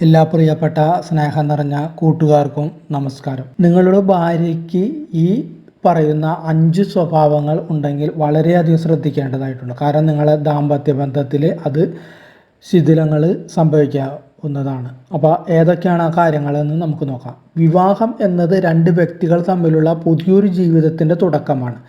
എല്ലാ പ്രിയപ്പെട്ട സ്നേഹം നിറഞ്ഞ കൂട്ടുകാർക്കും നമസ്കാരം. നിങ്ങളുടെ ഭാര്യയ്ക്ക് ഈ പറയുന്ന 5 സ്വഭാവങ്ങൾ ഉണ്ടെങ്കിൽ വളരെയധികം ശ്രദ്ധിക്കേണ്ടതായിട്ടുണ്ട്. കാരണം നിങ്ങളെ ദാമ്പത്യ ബന്ധത്തിൽ അത് ശിഥിലങ്ങൾ സംഭവിക്കാവുന്നതാണ്. അപ്പോൾ ഏതൊക്കെയാണ് ആ കാര്യങ്ങളെന്ന് നമുക്ക് നോക്കാം. വിവാഹം എന്നത് 2 വ്യക്തികൾ തമ്മിലുള്ള പുതിയൊരു ജീവിതത്തിൻ്റെ തുടക്കമാണ്.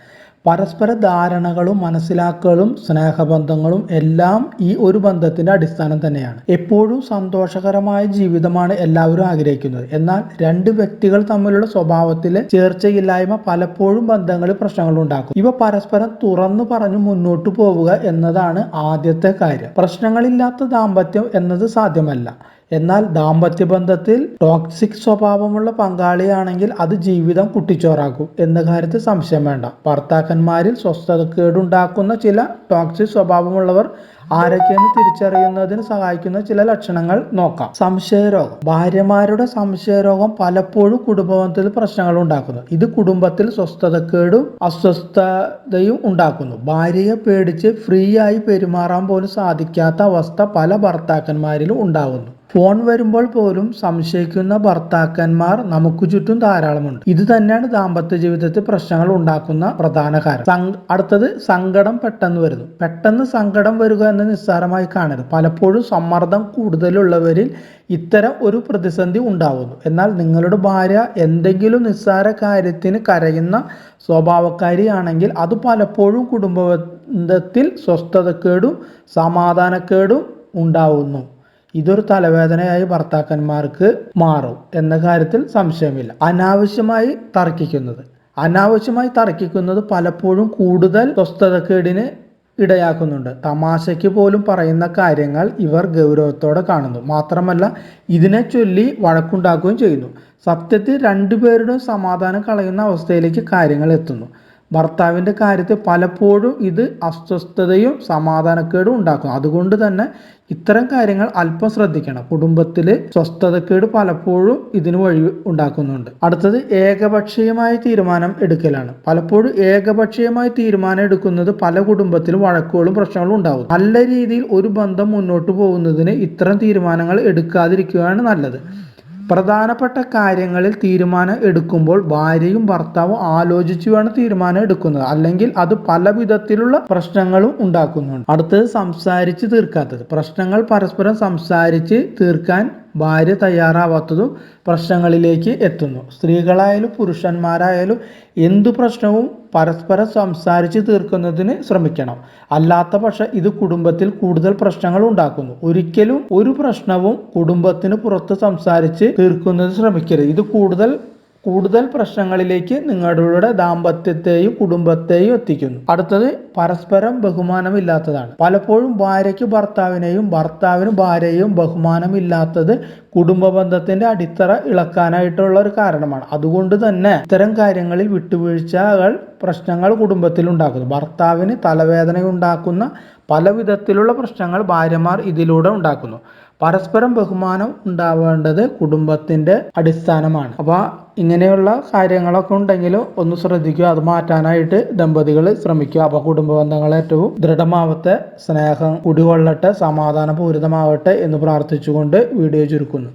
പരസ്പര ധാരണകളും മനസ്സിലാക്കലും സ്നേഹബന്ധങ്ങളും എല്ലാം ഈ ഒരു ബന്ധത്തിന്റെ അടിസ്ഥാനം തന്നെയാണ്. എപ്പോഴും സന്തോഷകരമായ ജീവിതമാണ് എല്ലാവരും ആഗ്രഹിക്കുന്നത്. എന്നാൽ 2 വ്യക്തികൾ തമ്മിലുള്ള സ്വഭാവത്തിലെ ചേർച്ചയില്ലായ്മ പലപ്പോഴും ബന്ധങ്ങളിൽ പ്രശ്നങ്ങൾ ഉണ്ടാക്കും. ഇവ പരസ്പരം തുറന്നു പറഞ്ഞു മുന്നോട്ട് പോവുക എന്നതാണ് ആദ്യത്തെ കാര്യം. പ്രശ്നങ്ങളില്ലാത്ത ദാമ്പത്യം എന്നത് സാധ്യമല്ല. എന്നാൽ ദാമ്പത്യ ബന്ധത്തിൽ ടോക്സിക് സ്വഭാവമുള്ള പങ്കാളിയാണെങ്കിൽ അത് ജീവിതം കുട്ടിച്ചോറാക്കും എന്ന കാര്യത്തിൽ സംശയം വേണ്ട. ഭർത്താക്കന്മാരിൽ സ്വസ്ഥതക്കേടുണ്ടാക്കുന്ന ചില ടോക്സിക് സ്വഭാവമുള്ളവർ ആരൊക്കെയെന്ന് തിരിച്ചറിയുന്നതിന് സഹായിക്കുന്ന ചില ലക്ഷണങ്ങൾ നോക്കാം. സംശയരോഗം. ഭാര്യമാരുടെ സംശയരോഗം പലപ്പോഴും കുടുംബത്തിൽ പ്രശ്നങ്ങൾ ഉണ്ടാക്കുന്നു. ഇത് കുടുംബത്തിൽ സ്വസ്ഥതക്കേടും അസ്വസ്ഥതയും ഉണ്ടാക്കുന്നു. ഭാര്യയെ പേടിച്ച് ഫ്രീ ആയി പെരുമാറാൻ പോലും സാധിക്കാത്ത അവസ്ഥ പല ഭർത്താക്കന്മാരിലും ഉണ്ടാകുന്നു. ഫോൺ വരുമ്പോൾ പോലും സംശയിക്കുന്ന ഭർത്താക്കന്മാർ നമുക്ക് ചുറ്റും ധാരാളമുണ്ട്. ഇത് തന്നെയാണ് ദാമ്പത്യ ജീവിതത്തിൽ പ്രശ്നങ്ങൾ ഉണ്ടാക്കുന്ന പ്രധാന കാരണം. അടുത്തത് സങ്കടം പെട്ടെന്ന് വരുന്നു. പെട്ടെന്ന് സങ്കടം വരിക എന്ന് നിസ്സാരമായി കാണരുത്. പലപ്പോഴും സമ്മർദ്ദം കൂടുതലുള്ളവരിൽ ഇത്തരം ഒരു പ്രതിസന്ധി ഉണ്ടാവുന്നു. എന്നാൽ നിങ്ങളുടെ ഭാര്യ എന്തെങ്കിലും നിസ്സാര കാര്യത്തിന് കരയുന്ന സ്വഭാവക്കാരിയാണെങ്കിൽ അത് പലപ്പോഴും കുടുംബബന്ധത്തിൽ സ്വസ്ഥതക്കേടും സമാധാനക്കേടും ഉണ്ടാവുന്നു. ഇതൊരു തലവേദനയായി ഭർത്താക്കന്മാർക്ക് മാറും എന്ന കാര്യത്തിൽ സംശയമില്ല. അനാവശ്യമായി തർക്കിക്കുന്നത് പലപ്പോഴും കൂടുതൽ സ്വസ്ഥതക്കേടിന് ഇടയാക്കുന്നുണ്ട്. തമാശയ്ക്ക് പോലും പറയുന്ന കാര്യങ്ങൾ ഇവർ ഗൗരവത്തോടെ കാണുന്നു. മാത്രമല്ല ഇതിനെ ചൊല്ലി വഴക്കുണ്ടാക്കുകയും ചെയ്യുന്നു. സത്യത്തിൽ രണ്ടുപേരുടെയും സമാധാനം കളയുന്ന അവസ്ഥയിലേക്ക് കാര്യങ്ങൾ എത്തുന്നു. ഭർത്താവിൻ്റെ കാര്യത്തിൽ പലപ്പോഴും ഇത് അസ്വസ്ഥതയും സമാധാനക്കേടും ഉണ്ടാക്കും. അതുകൊണ്ട് തന്നെ ഇത്തരം കാര്യങ്ങൾ അല്പം ശ്രദ്ധിക്കണം. കുടുംബത്തിൽ സ്വസ്ഥതക്കേട് പലപ്പോഴും ഇതിന് വഴി ഉണ്ടാക്കുന്നുണ്ട്. അടുത്തത് ഏകപക്ഷീയമായ തീരുമാനം എടുക്കലാണ്. പലപ്പോഴും ഏകപക്ഷീയമായ തീരുമാനം എടുക്കുന്നത് പല കുടുംബത്തിലും വഴക്കുകളും പ്രശ്നങ്ങളും ഉണ്ടാകും. നല്ല രീതിയിൽ ഒരു ബന്ധം മുന്നോട്ട് പോകുന്നതിന് ഇത്തരം തീരുമാനങ്ങൾ എടുക്കാതിരിക്കുകയാണ് നല്ലത്. പ്രധാനപ്പെട്ട കാര്യങ്ങളിൽ തീരുമാനം എടുക്കുമ്പോൾ ഭാര്യയും ഭർത്താവും ആലോചിച്ചു വേണം തീരുമാനം എടുക്കുന്നത്. അല്ലെങ്കിൽ അത് പല വിധത്തിലുള്ള പ്രശ്നങ്ങളും ഉണ്ടാക്കുന്നുണ്ട്. അടുത്തത് സംസാരിച്ച് തീർക്കാത്തത്. പ്രശ്നങ്ങൾ പരസ്പരം സംസാരിച്ച് തീർക്കാൻ ഭാര്യ തയ്യാറാവാത്തതും പ്രശ്നങ്ങളിലേക്ക് എത്തുന്നു. സ്ത്രീകളായാലും പുരുഷന്മാരായാലും എന്തു പ്രശ്നവും പരസ്പരം സംസാരിച്ച് തീർക്കുന്നതിന് ശ്രമിക്കണം. അല്ലാത്ത പക്ഷം ഇത് കുടുംബത്തിൽ കൂടുതൽ പ്രശ്നങ്ങൾ ഉണ്ടാക്കുന്നു. ഒരിക്കലും ഒരു പ്രശ്നവും കുടുംബത്തിന് പുറത്ത് സംസാരിച്ച് തീർക്കുന്നതിന് ശ്രമിക്കരുത്. ഇത് കൂടുതൽ പ്രശ്നങ്ങളിലേക്ക് നിങ്ങളുടെ ദാമ്പത്യത്തെയും കുടുംബത്തെയും എത്തിക്കുന്നു. അടുത്തത് പരസ്പരം ബഹുമാനമില്ലാത്തതാണ്. പലപ്പോഴും ഭാര്യയ്ക്ക് ഭർത്താവിനെയും ഭർത്താവിന് ഭാര്യയെയും ബഹുമാനമില്ലാത്തത് കുടുംബ ബന്ധത്തിന്റെ അടിത്തറ ഇളക്കാനായിട്ടുള്ള ഒരു കാരണമാണ്. അതുകൊണ്ട് തന്നെ ഇത്തരം കാര്യങ്ങളിൽ വിട്ടുവീഴ്ചകൾ പ്രശ്നങ്ങൾ കുടുംബത്തിൽ ഉണ്ടാക്കുന്നു. ഭർത്താവിന് തലവേദന ഉണ്ടാക്കുന്ന പല വിധത്തിലുള്ള പ്രശ്നങ്ങൾ ഭാര്യമാർ ഇതിലൂടെ ഉണ്ടാക്കുന്നു. പരസ്പരം ബഹുമാനം ഉണ്ടാവേണ്ടത് കുടുംബത്തിന്റെ അടിസ്ഥാനമാണ്. അപ്പോൾ ഇങ്ങനെയുള്ള കാര്യങ്ങളൊക്കെ ഉണ്ടെങ്കിൽ ഒന്ന് ശ്രദ്ധിക്കുക. അത് മാറ്റാനായിട്ട് ദമ്പതികൾ ശ്രമിക്കുക. അപ്പോൾ കുടുംബ ബന്ധങ്ങൾ ഏറ്റവും ദൃഢമാവട്ടെ, സ്നേഹം കുടികൊള്ളട്ടെ, സമാധാനപൂരിതമാവട്ടെ എന്ന് പ്രാർത്ഥിച്ചുകൊണ്ട് വീഡിയോ ചുരുക്കുന്നു.